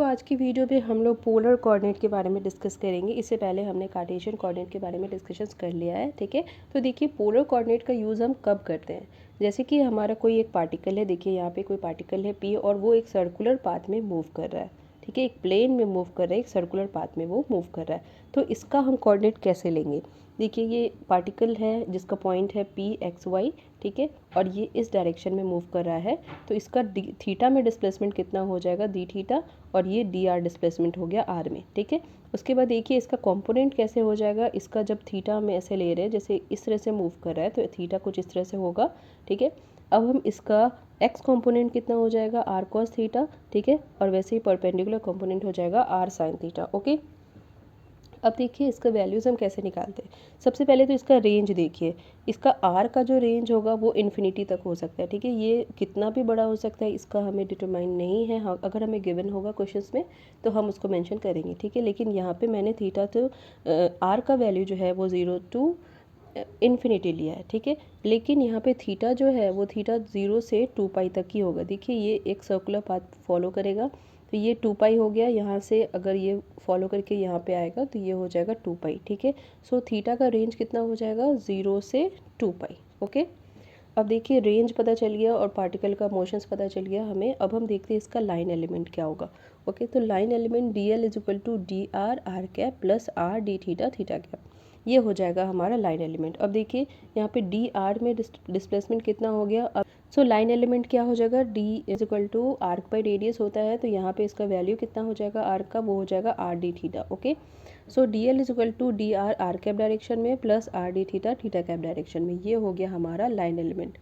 आज की वीडियो में हम लोग पोलर कोऑर्डिनेट के बारे में डिस्कस करेंगे। इससे पहले हमने कार्टेशियन कोऑर्डिनेट के बारे में डिस्कशंस कर लिया है, ठीक है। तो देखिए पोलर कोऑर्डिनेट का यूज़ हम कब करते हैं। जैसे कि हमारा कोई एक पार्टिकल है, देखिए यहाँ पे कोई पार्टिकल है P और वो एक सर्कुलर पाथ में मूव कर रहा है, ठीक है। एक प्लेन में मूव कर रहा है, एक सर्कुलर पाथ में वो मूव कर रहा है। तो इसका हम कोऑर्डिनेट कैसे लेंगे। देखिए ये पार्टिकल है जिसका पॉइंट है P(x,y), ठीक है, और ये इस डायरेक्शन में मूव कर रहा है। तो इसका थीटा में डिस्प्लेसमेंट कितना हो जाएगा, डी थीटा, और ये डी आर डिस्प्लेसमेंट हो गया आर में, ठीक है। उसके बाद देखिए इसका कंपोनेंट कैसे हो जाएगा। इसका जब थीटा में ऐसे ले रहे हैं, जैसे इस तरह से मूव कर रहा है तो थीटा कुछ इस तरह से होगा, ठीक है। अब हम इसका एक्स कंपोनेंट कितना हो जाएगा, आर कॉस थीटा, ठीक है, और वैसे ही परपेंडिकुलर कंपोनेंट हो जाएगा आर साइन थीटा, ओके। अब देखिए इसका वैल्यूज़ हम कैसे निकालते हैं। सबसे पहले तो इसका रेंज देखिए, इसका आर का जो रेंज होगा वो इन्फिनिटी तक हो सकता है, ठीक है। ये कितना भी बड़ा हो सकता है, इसका हमें डिटरमाइन नहीं है। हाँ, अगर हमें गिवन होगा क्वेश्चंस में तो हम उसको मेंशन करेंगे, ठीक है। लेकिन यहाँ पे मैंने थीटा तो आर का वैल्यू जो है वो 0 टू इन्फिनिटी लिया है, ठीक है। लेकिन यहाँ पे थीटा जो है वो थीटा 0 से 2 पाई तक ही होगा। देखिए ये एक सर्कुलर पाथ फॉलो करेगा, तो ये 2 पाई हो गया। यहाँ से अगर ये फॉलो करके यहाँ पे आएगा तो ये हो जाएगा 2 पाई, ठीक है। सो थीटा का रेंज कितना हो जाएगा, 0 से 2 पाई, ओके। अब देखिए रेंज पता चल गया और पार्टिकल का मोशंस पता चल गया हमें। अब हम देखते हैं इसका लाइन एलिमेंट क्या होगा, ओके। तो line element d l is equal to d r r cap plus r d theta theta cap, ये हो जाएगा हमारा लाइन एलिमेंट। अब देखिए यहाँ पे डी आर में डिस्प्लेसमेंट कितना हो गया। अब सो लाइन एलिमेंट क्या हो जाएगा, d is equal to arc by radius होता है, तो यहाँ पे इसका वैल्यू कितना हो जाएगा आर्क का, वो हो जाएगा r d theta, okay. So d l is equal to d r r cap direction में plus r d theta theta cap direction में, ये हो गया हमारा लाइन एलिमेंट।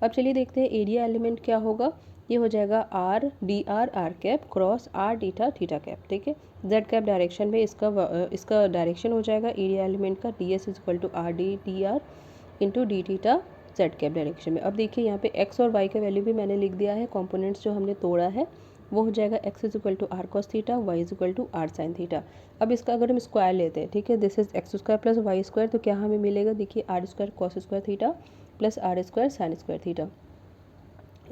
अब चलिए देखते हैं एरिया एलिमेंट क्या होगा। ये हो जाएगा r d r r cap cross r theta theta cap, ठीक है। जेड कैप डायरेक्शन में इसका डायरेक्शन हो जाएगा एरिया एलिमेंट का, D S is equal to R D D R into D theta Z cap direction में। अब देखिए यहाँ पे एक्स और वाई का वैल्यू भी मैंने लिख दिया है। कॉम्पोनेंट्स जो हमने तोड़ा है वो हो जाएगा X is equal to R cos theta, Y is equal to R sine theta. अब इसका अगर हम स्क्वायर लेते हैं, ठीक है, this is X square plus Y square, तो क्या हमें मिलेगा, देखिए R square cos square theta plus R square sine square theta.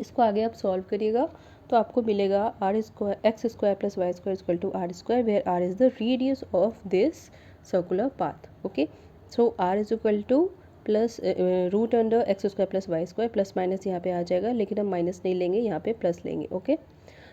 इसको आगे आप सॉल्व करिएगा तो आपको मिलेगा R square X square plus Y square equal to R square, where are is the radius of this circular path, okay. So R is equal to plus root under x square plus Y square, plus minus यहाँ पे आ जाएगा, लेकिन हम minus नहीं लेंगे, यहाँ पे plus लेंगे, okay.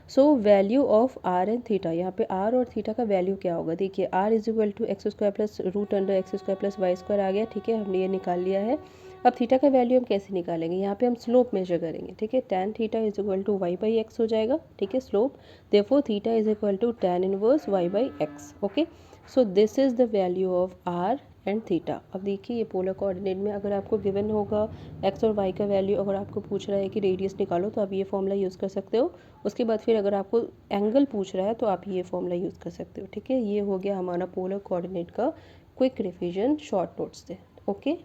So value of R and theta, यहाँ पे आर और थीटा का वैल्यू क्या होगा, देखिए r is equal to x square plus root under x square plus Y square आ गया, ठीक है, हमने ये निकाल लिया है। अब थीटा का वैल्यू हम कैसे निकालेंगे, यहाँ पे हम स्लोप मेजर करेंगे, ठीक है। Tan theta is equal to Y by X हो जाएगा, ठीक है, slope. Therefore theta is equal to tan inverse Y by X, okay. So this is the value of R and theta. अब देखिए ये पोलर कोऑर्डिनेट में अगर आपको गिवन होगा एक्स और वाई का वैल्यू, अगर आपको पूछ रहा है कि रेडियस निकालो तो आप ये फॉर्मूला यूज़ कर सकते हो। उसके बाद फिर अगर आपको एंगल पूछ रहा है तो आप ये फॉर्मूला यूज़ कर सकते हो, ठीक है। ये हो गया हमारा पोलर कोऑर्डिनेट का क्विक रिविजन शॉर्ट नोट्स से, ओके।